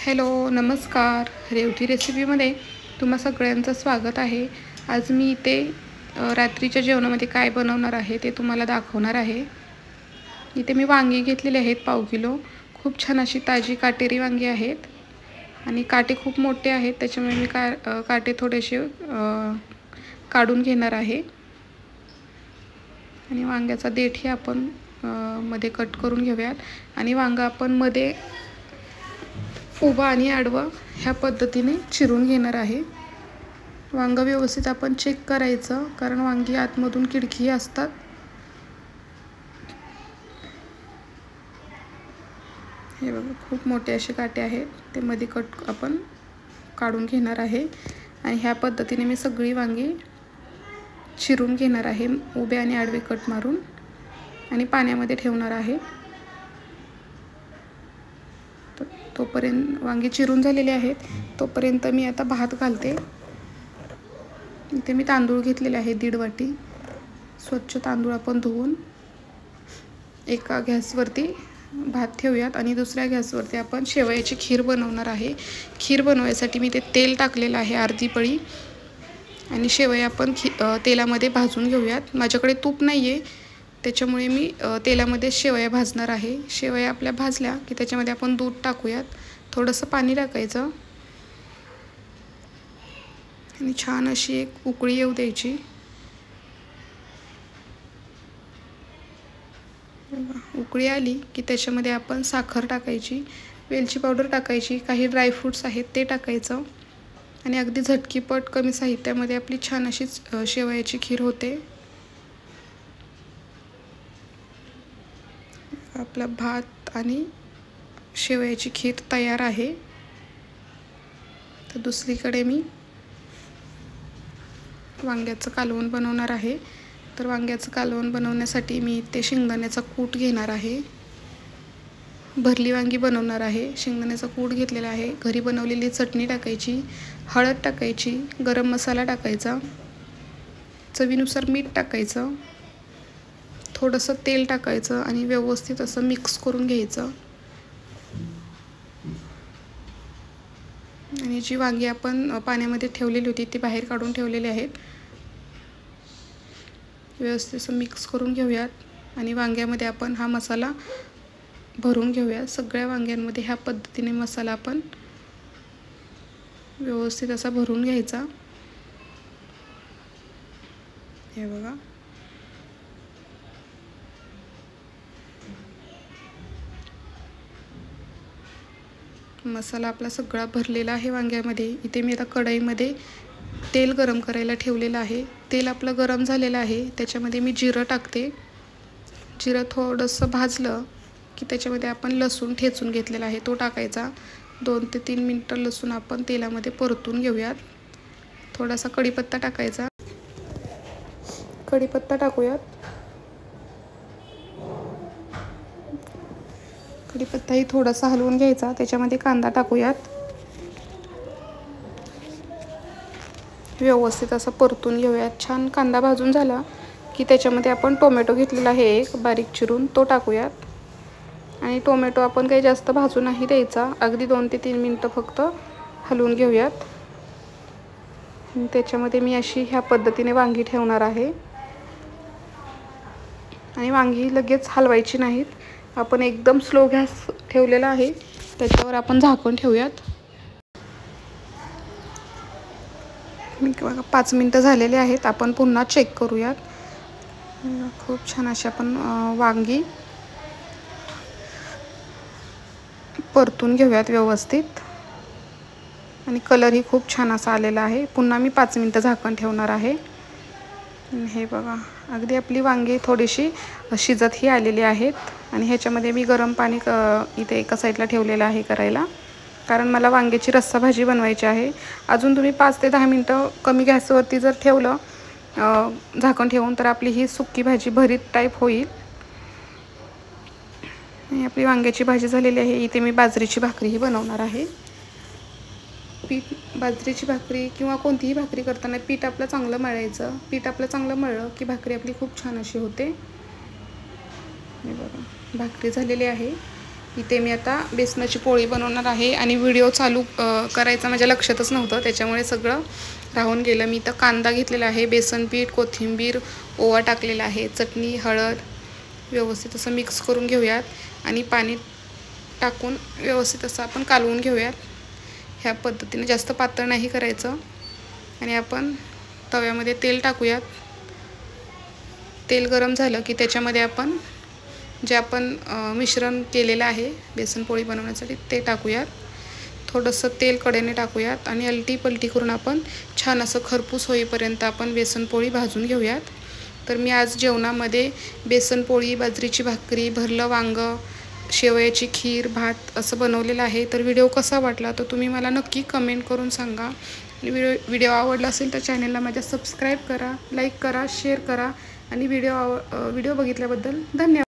Hello नमस्कार. रेवती रेसिपीमध्ये तुम्हा सगळ्यांचं स्वागत आहे. आज मी इथे रात्रीच्या जेवणामध्ये काय बनवणार आहे ते तुम्हाला दाखवणार आहे. इथे मी वांगी घेतलेले आहेत पाव किलो. खूप छान अशी ताजी काटेरी वांगी आहेत आणि काटे खूप मोठे आहेत, त्याच्यामुळे मी काटे थोडेसे काढून घेणार आहे. आणि वांग्याचा देठही आपण मध्ये कट करून घेऊयात. आणि वांगा आपण मध्ये उभा आणि आडवा ह्या पद्धतीने चिरून घेणार आहे. वांग व्यवस्थित आपण चेक करायचं, कारण वांगी आतमधून किडकी असतात. हे बघा, खूप मोठे असे काटे आहेत, ते मध्ये कट आपण काढून घेणार आहे. आणि ह्या पद्धतीने मी सगळी वांगी चिरून घेणार आहे, उभे आणि आडवे कट मारून, आणि पाण्यामध्ये ठेवणार आहे. तोपर्यंत वांगी चिरून झालेले आहेत, तोपर्यंत मी आता भात घालते. इथे मी तांदूळ घेतलेले आहे 1.5 वाटी. स्वच्छ तांदूळ आपण धुवून एका गॅसवरती भात ठेवूयात आणि दुसऱ्या गॅसवरती आपण शेवयाची खीर बनवणार आहे. खीर बनवायसाठी मी ते तेल टाकलेलं आहे अर्धी पळी, आणि शेवया आपण तेलामध्ये भाजून घेऊयात. माझ्याकडे तूप नाही आहे, त्याच्यामुळे मी तेलामध्ये शेवया भाजणार आहे. शेवया आपल्या भाजल्या की त्याच्यामध्ये आपण दूध टाकूयात, थोडंसं पाणी टाकायचं आणि छान अशी एक उकळी येऊ द्यायची. उकळी आली की त्याच्यामध्ये आपण साखर टाकायची, वेलची पावडर टाकायची, काही ड्रायफ्रूट्स आहेत ते टाकायचं, आणि अगदी झटकीपट कमी साहित्यामध्ये आपली छान अशी शेवयाची खीर होते. आपला भात आणि शेवयाची खीर तयार आहे. तर दुसरीकडे मी वांग्याचं कालवण बनवणार आहे. तर वांग्याचं कालवण बनवण्यासाठी मी इथे शेंगदाण्याचा कूट घेणार आहे. भरली वांगी बनवणार आहे. शेंगदाण्याचा कूट घेतलेला आहे. घरी बनवलेली चटणी टाकायची, हळद टाकायची, गरम मसाला टाकायचा, चवीनुसार मीठ टाकायचं, थोडंसं तेल टाकायचं आणि व्यवस्थित असं मिक्स करून घ्यायचं. आणि जी वांगी आपण पाण्यामध्ये ठेवलेली होती ती बाहेर काढून ठेवलेली आहेत. व्यवस्थित असं मिक्स करून घेऊयात आणि वांग्यामध्ये आपण हा मसाला भरून घेऊयात. सगळ्या वांग्यांमध्ये ह्या पद्धतीने मसाला आपण व्यवस्थित असा भरून घ्यायचा. हे बघा, मसाला आपला सगळा भरलेला आहे वांग्यामध्ये. इथे मी आता कढईमध्ये तेल गरम करायला ठेवलेलं आहे. तेल आपलं गरम झालेलं आहे, त्याच्यामध्ये मी जिरं टाकते. जिरं थोडंसं भाजलं की त्याच्यामध्ये आपण लसूण ठेचून घेतलेला आहे तो टाकायचा. 2 ते 3 मिनिटं लसूण आपण तेलामध्ये परतून घेऊयात. थोडासा कढीपत्ता टाकायचा. कढीपत्ता टाकूयात. कढीपत्ताही थोडासा हलवून घ्यायचा. त्याच्यामध्ये कांदा टाकूयात. व्यवस्थित असं परतून घेऊयात. छान कांदा भाजून झाला की त्याच्यामध्ये आपण टोमॅटो घेतलेला आहे एक बारीक चिरून, तो टाकूयात. आणि टोमॅटो आपण काही जास्त भाजू नाही द्यायचा, अगदी 2 ते 3 मिनिटं फक्त हलवून घेऊयात. त्याच्यामध्ये मी अशी ह्या पद्धतीने वांगी ठेवणार आहे. आणि वांगी लगेच हलवायची नाहीत, आपण एकदम स्लो गॅस ठेवलेला आहे, त्याच्यावर आपण झाकण ठेवूयात. बघा 5 मिनिटं झालेले आहेत. आपण पुन्हा चेक करूयात. खूप छान अशी आपण वांगी परतून घेऊयात व्यवस्थित. आणि कलरही खूप छान असा आलेला आहे. पुन्हा मी 5 मिनिटं झाकण ठेवणार आहे. हे बघा, अगदी आपली वांगी थोडीशी शिजतही आलेली आहेत. आणि ह्याच्यामध्ये मी गरम पाणी इथे एका साईडला ठेवलेलं आहे करायला, कारण मला वांग्याची रस्सा भाजी बनवायची आहे. अजून तुम्ही 5 ते 10 मिनिटं कमी गॅसवरती जर ठेवलं झाकण ठेवून, तर आपली ही सुकी भाजी भरीत टाईप होईल. आणि आपली वांग्याची भाजी झालेली आहे. इथे मी बाजरीची भाकरीही बनवणार आहे. बाजरीची भाकरी किंवा कोणतीही भाकरी करताना पीठ आपलं चांगलं मळायचं. पीठ आपलं चांगलं मळलं की भाकरी आपली खूप छान अशी होते. हे बघा, भाकरी झालेली आहे. इथे मी आता बेसनाची पोळी बनवणार आहे आणि व्हिडिओ चालू करायचा माझ्या लक्षातच नव्हतं, त्याच्यामुळे सगळं राहून गेलं. मी इथं कांदा घेतलेला आहे, बेसन पीठ, कोथिंबीर, ओवा टाकलेला आहे, चटणी, हळद व्यवस्थित असं मिक्स करून घेऊयात आणि पाणी टाकून व्यवस्थित असं आपण कालवून घेऊयात. ह्या पद्धतीने जास्त पातळ नाही करायचं. आणि आपण तव्यामध्ये तेल टाकूयात. तेल गरम झालं की त्याच्यामध्ये आपण जे आपण मिश्रण केलेलं आहे बेसन पोळी बनवण्यासाठी ते टाकूयात. थोडंसं तेल कडेने टाकूयात आणि अलटी पलटी करून आपण छान असं खरपूस होईपर्यंत आपण बेसन पोळी भाजून घेऊयात. तर मी आज जेवणामध्ये बेसन पोळी, बाजरीची भाकरी, भरलं वांगं, शेवयाची खीर, भात असं बनवलेलं आहे. तर व्हिडिओ कसा वाटला तर तुम्ही मला नक्की कमेंट करून सांगा. आणि व्हिडिओ आवडला असेल तर चॅनलला माझ्या सबस्क्राईब करा, लाईक करा, शेअर करा आणि व्हिडिओ बघितल्याबद्दल धन्यवाद.